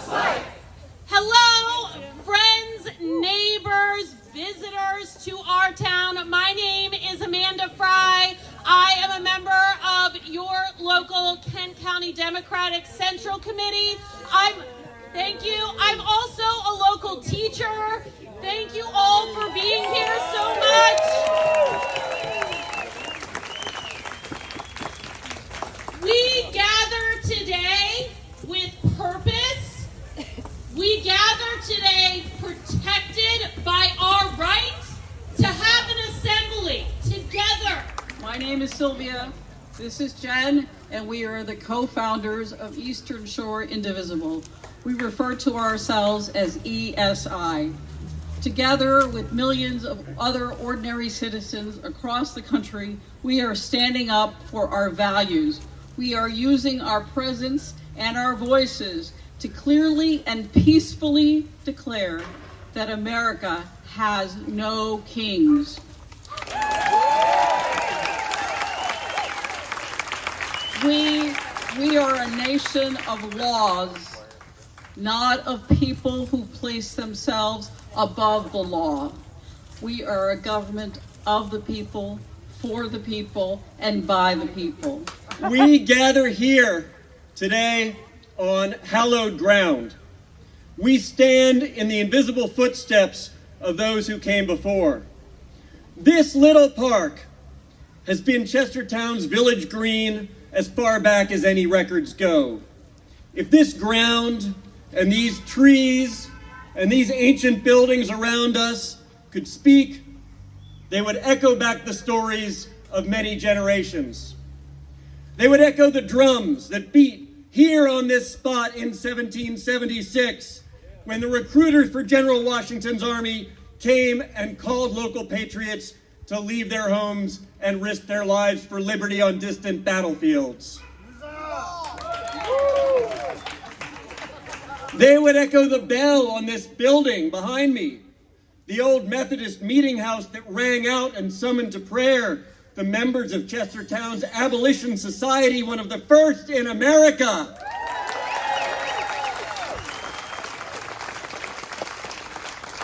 Hello, friends, neighbors, visitors to our town. My name is Amanda Fry. I am a member of your local Kent County Democratic Central Committee. Thank you. I'm also a local teacher. Thank you all for being here so much. We gather today with purpose. We gather today protected by our right to have an assembly together. My name is Sylvia. This is Jen, and we are the co-founders of Eastern Shore Indivisible. We refer to ourselves as ESI. Together with millions of other ordinary citizens across the country, we are standing up for our values. We are using our presence and our voices to clearly and peacefully declare that America has no kings. We are a nation of laws, not of people who place themselves above the law. We are a government of the people, for the people, and by the people. We gather here today on hallowed ground. We stand in the invisible footsteps of those who came before. This little park has been Chestertown's village green as far back as any records go. If this ground and these trees and these ancient buildings around us could speak, they would echo back the stories of many generations. They would echo the drums that beat here on this spot in 1776 when the recruiters for General Washington's army came and called local patriots to leave their homes and risk their lives for liberty on distant battlefields. They would echo the bell on this building behind me, the old Methodist meeting house that rang out and summoned to prayer the members of Chestertown's Abolition Society, one of the first in America.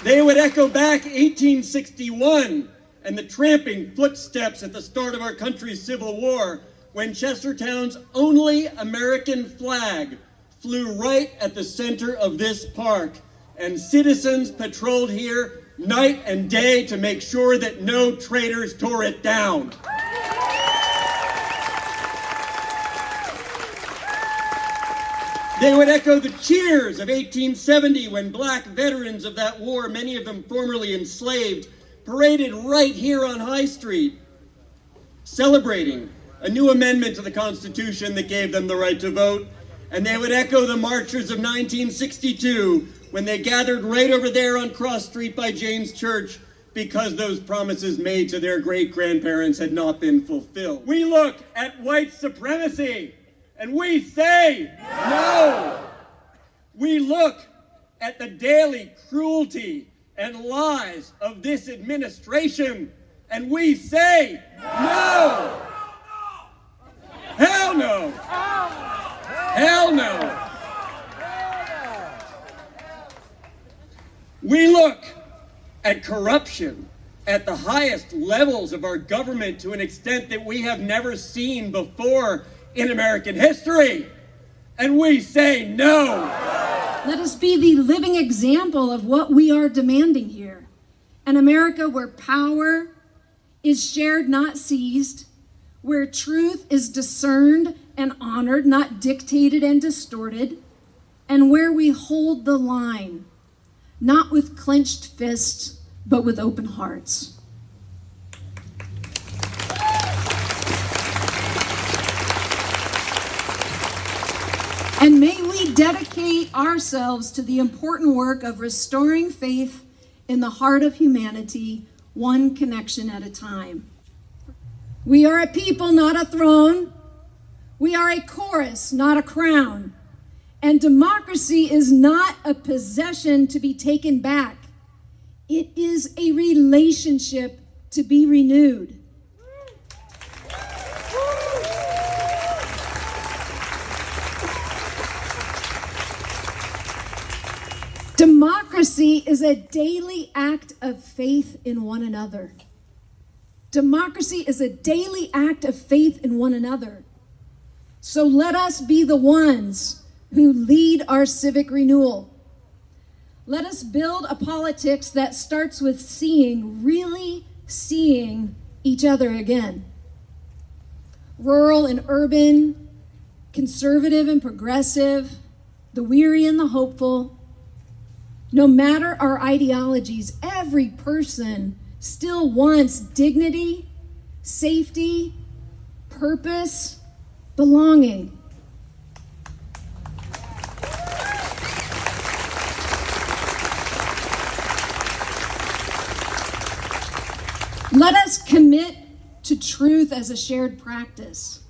They would echo back 1861 and the tramping footsteps at the start of our country's Civil War, when Chestertown's only American flag flew right at the center of this park, and citizens patrolled here night and day to make sure that no traitors tore it down. They would echo the cheers of 1870 when black veterans of that war, many of them formerly enslaved, paraded right here on High Street, celebrating a new amendment to the Constitution that gave them the right to vote. And they would echo the marchers of 1962 when they gathered right over there on Cross Street by James Church because those promises made to their great-grandparents had not been fulfilled. We look at white supremacy and we say no. We look at the daily cruelty and lies of this administration and we say no. Hell no. Hell no. We look at corruption at the highest levels of our government to an extent that we have never seen before in American history, and we say no. Let us be the living example of what we are demanding here. An America where power is shared, not seized, where truth is discerned and honored, not dictated and distorted, and where we hold the line, not with clenched fists, but with open hearts. And may we dedicate ourselves to the important work of restoring faith in the heart of humanity, one connection at a time. We are a people, not a throne. We are a chorus, not a crown. And democracy is not a possession to be taken back. It is a relationship to be renewed. is a daily act of faith in one another. Democracy is a daily act of faith in one another. So let us be the ones who lead our civic renewal. Let us build a politics that starts with really seeing each other again. Rural and urban, conservative and progressive, the weary and the hopeful. No matter our ideologies, every person still wants dignity, safety, purpose, belonging. Let us commit to truth as a shared practice,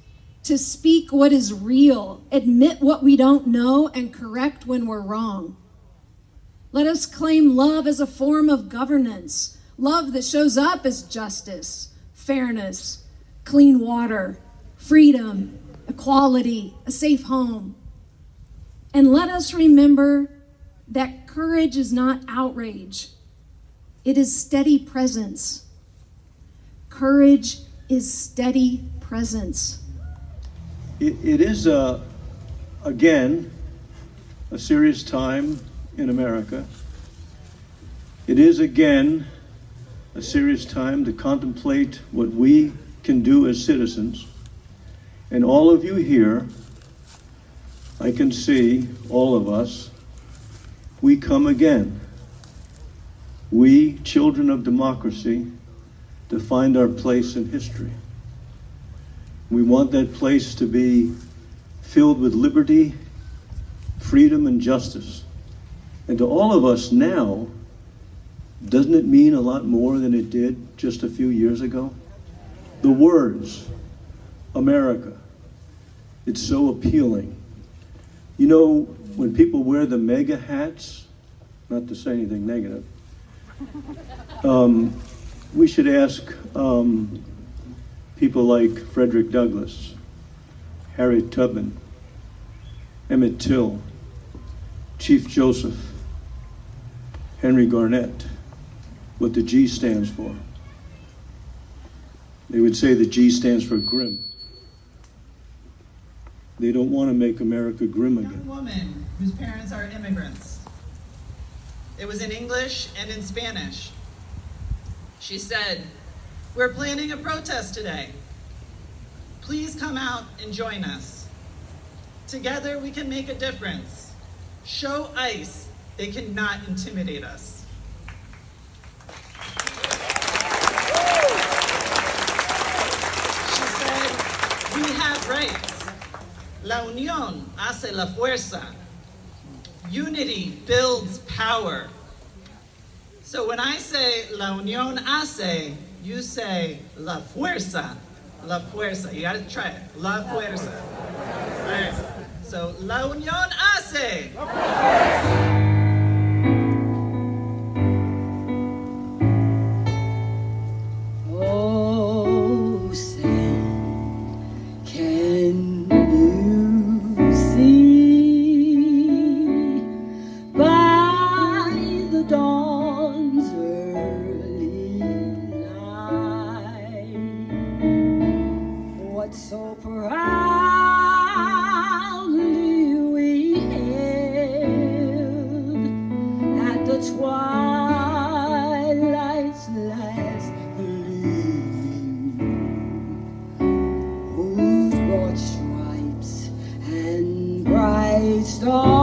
to speak what is real, admit what we don't know, and correct when we're wrong. Let us claim love as a form of governance, love that shows up as justice, fairness, clean water, freedom, equality, a safe home. And let us remember that courage is not outrage. It is steady presence. Courage is steady presence. It is, again, a serious time in America. It is, again, a serious time to contemplate what we can do as citizens. And all of you here, I can see, all of us, we come again. We, children of democracy, to find our place in history. We want that place to be filled with liberty, freedom, and justice. And to all of us now, doesn't it mean a lot more than it did just a few years ago? The words, America, it's so appealing. You know, when people wear the MAGA hats, not to say anything negative, we should ask people like Frederick Douglass, Harriet Tubman, Emmett Till, Chief Joseph, Henry Garnett, what the G stands for. They would say the G stands for grim. They don't want to make America grim again. Young woman whose parents are immigrants. It was in English and in Spanish. She said, "We're planning a protest today. Please come out and join us. Together we can make a difference. Show ICE they cannot intimidate us." She said, "We have rights. La unión hace la fuerza. Unity builds power." So when I say la unión hace, you say la fuerza. La fuerza. You gotta try it. La fuerza. All right. So la unión hace. Oh, say, can you see by the dawn's early light what so proudly we hailed at the twilight's last gleaming, whose broad stripes and bright stars